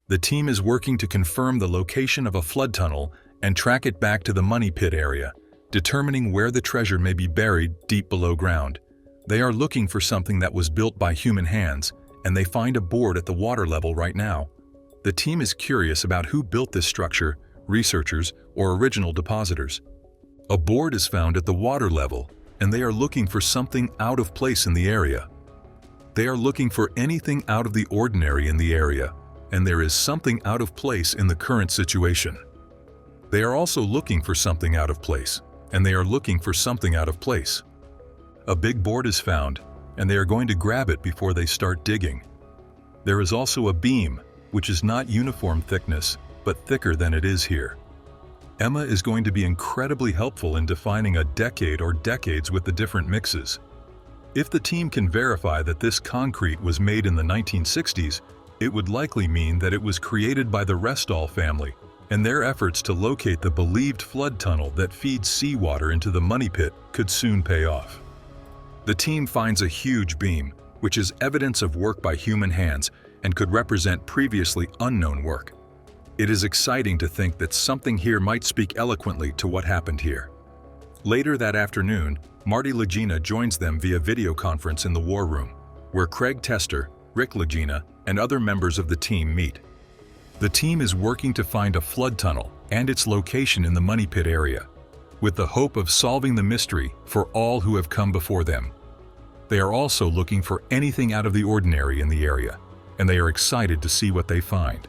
The team is working to confirm the location of a flood tunnel and track it back to the money pit area, determining where the treasure may be buried deep below ground. They are looking for something that was built by human hands, and they find a board at the water level right now. The team is curious about who built this structure, researchers or original depositors. A board is found at the water level, and they are looking for something out of place in the area. They are looking for anything out of the ordinary in the area, and there is something out of place in the current situation. They are also looking for something out of place, and they are looking for something out of place. A big board is found, and they are going to grab it before they start digging. There is also a beam, which is not uniform thickness, but thicker than it is here. Emma is going to be incredibly helpful in defining a decade or decades with the different mixes. If the team can verify that this concrete was made in the 1960s, it would likely mean that it was created by the Restall family, and their efforts to locate the believed flood tunnel that feeds seawater into the money pit could soon pay off. The team finds a huge beam, which is evidence of work by human hands and could represent previously unknown work. It is exciting to think that something here might speak eloquently to what happened here. Later that afternoon, Marty Lagena joins them via video conference in the war room, where Craig Tester, Rick Lagena, and other members of the team meet. The team is working to find a flood tunnel and its location in the money pit area, with the hope of solving the mystery for all who have come before them. They are also looking for anything out of the ordinary in the area, and they are excited to see what they find.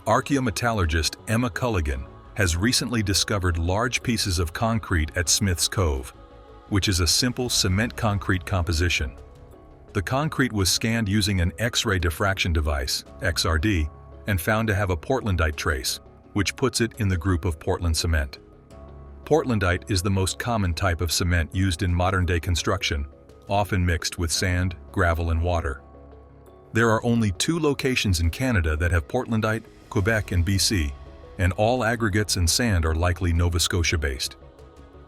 Archaeometallurgist Emma Culligan has recently discovered large pieces of concrete at Smith's Cove, which is a simple cement concrete composition. The concrete was scanned using an X-ray diffraction device, XRD, and found to have a Portlandite trace, which puts it in the group of Portland cement. Portlandite is the most common type of cement used in modern-day construction, often mixed with sand, gravel, and water. There are only 2 locations in Canada that have Portlandite, Quebec and BC, and all aggregates and sand are likely Nova Scotia-based.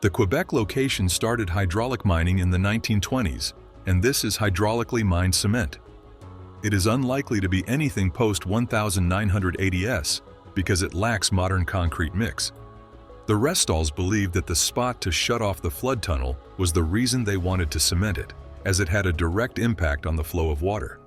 The Quebec location started hydraulic mining in the 1920s, and this is hydraulically mined cement. It is unlikely to be anything post-1980s because it lacks modern concrete mix. The Restalls believed that the spot to shut off the flood tunnel was the reason they wanted to cement it, as it had a direct impact on the flow of water.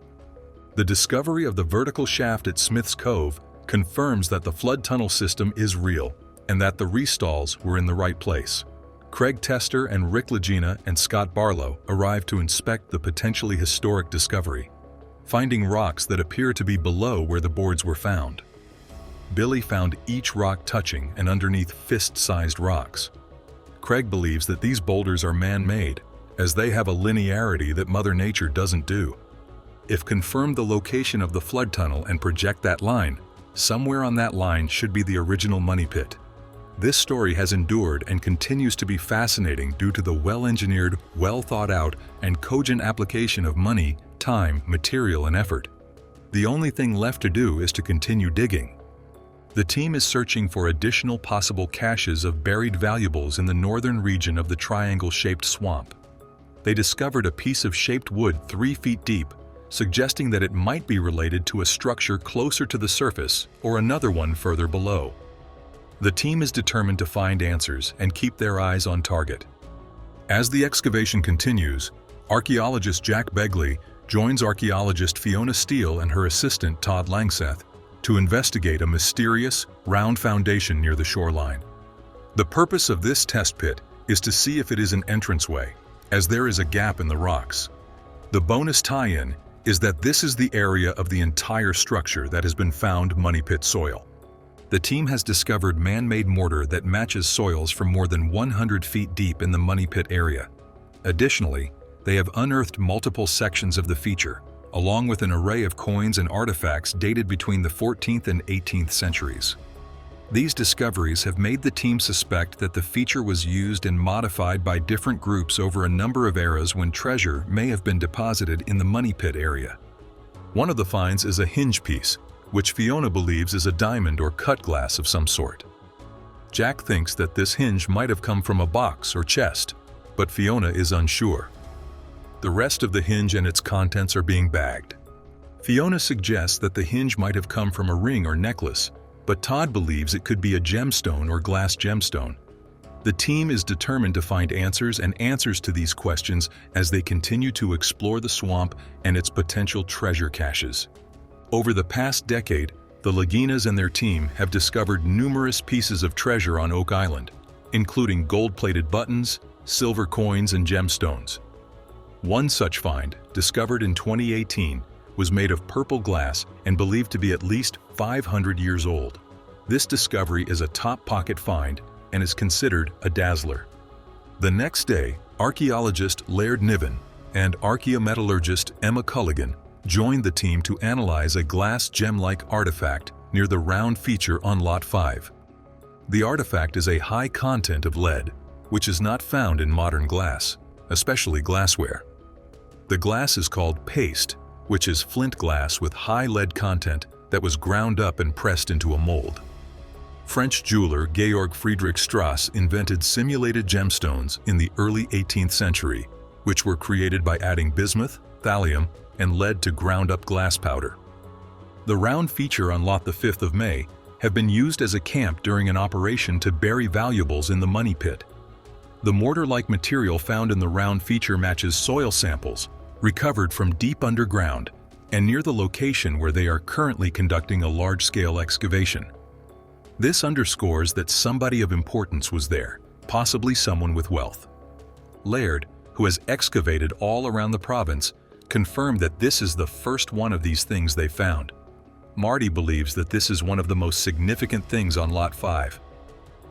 The discovery of the vertical shaft at Smith's Cove confirms that the flood tunnel system is real and that the Restalls were in the right place. Craig Tester and Rick Lagena and Scott Barlow arrived to inspect the potentially historic discovery, finding rocks that appear to be below where the boards were found. Billy found each rock touching and underneath fist-sized rocks. Craig believes that these boulders are man-made, as they have a linearity that Mother Nature doesn't do. If confirm the location of the flood tunnel and project that line, somewhere on that line should be the original money pit. This story has endured and continues to be fascinating due to the well-engineered, well-thought-out, and cogent application of money, time, material, and effort. The only thing left to do is to continue digging. The team is searching for additional possible caches of buried valuables in the northern region of the triangle-shaped swamp. They discovered a piece of shaped wood 3 feet deep, suggesting that it might be related to a structure closer to the surface or another one further below. The team is determined to find answers and keep their eyes on target. As the excavation continues, archaeologist Jack Begley joins archaeologist Fiona Steele and her assistant Todd Langseth to investigate a mysterious, round foundation near the shoreline. The purpose of this test pit is to see if it is an entranceway, as there is a gap in the rocks. The bonus tie-in is that this is the area of the entire structure that has been found money pit soil. The team has discovered man-made mortar that matches soils from more than 100 feet deep in the money pit area. Additionally, they have unearthed multiple sections of the feature, along with an array of coins and artifacts dated between the 14th and 18th centuries. These discoveries have made the team suspect that the feature was used and modified by different groups over a number of eras when treasure may have been deposited in the money pit area. One of the finds is a hinge piece, which Fiona believes is a diamond or cut glass of some sort. Jack thinks that this hinge might have come from a box or chest, but Fiona is unsure. The rest of the hinge and its contents are being bagged. Fiona suggests that the hinge might have come from a ring or necklace, but Todd believes it could be a gemstone or glass gemstone. The team is determined to find answers to these questions as they continue to explore the swamp and its potential treasure caches. Over the past decade, the Laginas and their team have discovered numerous pieces of treasure on Oak Island, including gold-plated buttons, silver coins, and gemstones. One such find, discovered in 2018, was made of purple glass and believed to be at least 500 years old. This discovery is a top pocket find and is considered a dazzler. The next day, archaeologist Laird Niven and archaeometallurgist Emma Culligan joined the team to analyze a glass gem-like artifact near the round feature on Lot 5. The artifact is a high content of lead, which is not found in modern glass, especially glassware. The glass is called paste, which is flint glass with high lead content that was ground up and pressed into a mold. French jeweler Georg Friedrich Strauss invented simulated gemstones in the early 18th century, which were created by adding bismuth, thallium, and lead to ground-up glass powder. The round feature on Lot the 5th of May have been used as a camp during an operation to bury valuables in the money pit. The mortar-like material found in the round feature matches soil samples recovered from deep underground and near the location where they are currently conducting a large-scale excavation. This underscores that somebody of importance was there, possibly someone with wealth. Laird, who has excavated all around the province, confirmed that this is the first one of these things they found. Marty believes that this is one of the most significant things on Lot 5.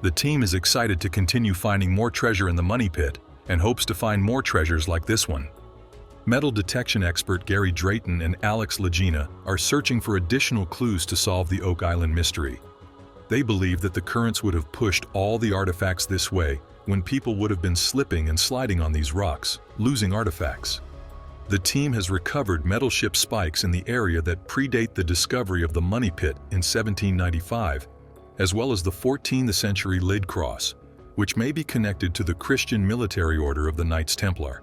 The team is excited to continue finding more treasure in the money pit and hopes to find more treasures like this one. Metal detection expert Gary Drayton and Alex Lagena are searching for additional clues to solve the Oak Island mystery. They believe that the currents would have pushed all the artifacts this way when people would have been slipping and sliding on these rocks, losing artifacts. The team has recovered metal ship spikes in the area that predate the discovery of the money pit in 1795, as well as the 14th century lid cross, which may be connected to the Christian military order of the Knights Templar.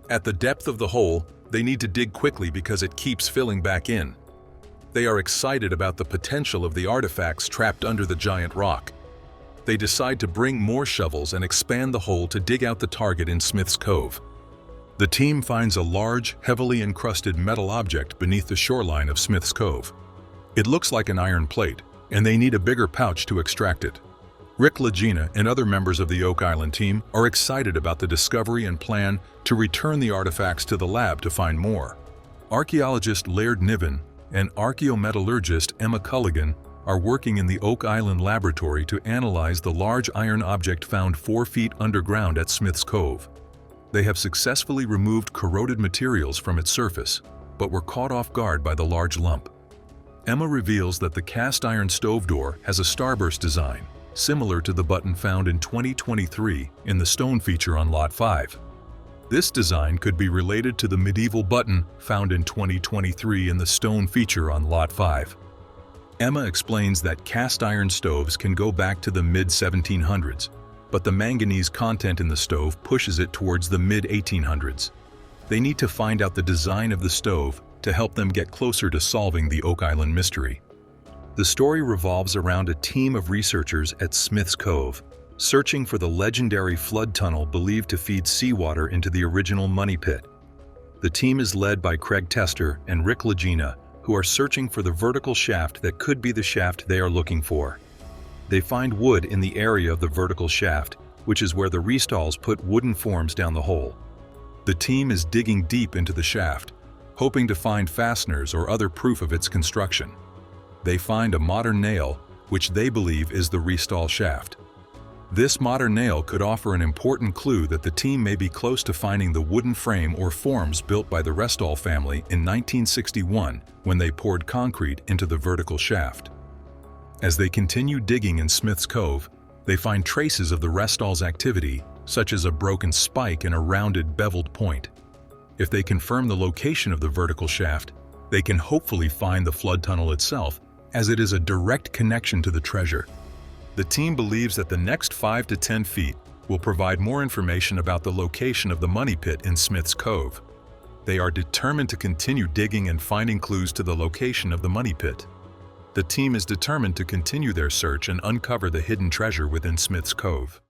At the depth of the hole, they need to dig quickly because it keeps filling back in. They are excited about the potential of the artifacts trapped under the giant rock. They decide to bring more shovels and expand the hole to dig out the target in Smith's Cove. The team finds a large, heavily encrusted metal object beneath the shoreline of Smith's Cove. It looks like an iron plate, and they need a bigger pouch to extract it. Rick Lagina and other members of the Oak Island team are excited about the discovery and plan to return the artifacts to the lab to find more. Archaeologist Laird Niven and archaeometallurgist Emma Culligan are working in the Oak Island laboratory to analyze the large iron object found 4 feet underground at Smith's Cove. They have successfully removed corroded materials from its surface, but were caught off guard by the large lump. Emma reveals that the cast iron stove door has a starburst design, similar to the button found in 2023 in the stone feature on Lot 5. This design could be related to the medieval button found in 2023 in the stone feature on Lot 5. Emma explains that cast iron stoves can go back to the mid-1700s, but the manganese content in the stove pushes it towards the mid-1800s. They need to find out the design of the stove to help them get closer to solving the Oak Island mystery. The story revolves around a team of researchers at Smith's Cove, searching for the legendary flood tunnel believed to feed seawater into the original money pit. The team is led by Craig Tester and Rick Lagena, who are searching for the vertical shaft that could be the shaft they are looking for. They find wood in the area of the vertical shaft, which is where the restalls put wooden forms down the hole. The team is digging deep into the shaft, hoping to find fasteners or other proof of its construction. They find a modern nail, which they believe is the restall shaft. This modern nail could offer an important clue that the team may be close to finding the wooden frame or forms built by the Restall family in 1961 when they poured concrete into the vertical shaft. As they continue digging in Smith's Cove, they find traces of the Restall's activity, such as a broken spike and a rounded beveled point. If they confirm the location of the vertical shaft, they can hopefully find the flood tunnel itself, as it is a direct connection to the treasure. The team believes that the next 5 to 10 feet will provide more information about the location of the money pit in Smith's Cove. They are determined to continue digging and finding clues to the location of the money pit. The team is determined to continue their search and uncover the hidden treasure within Smith's Cove.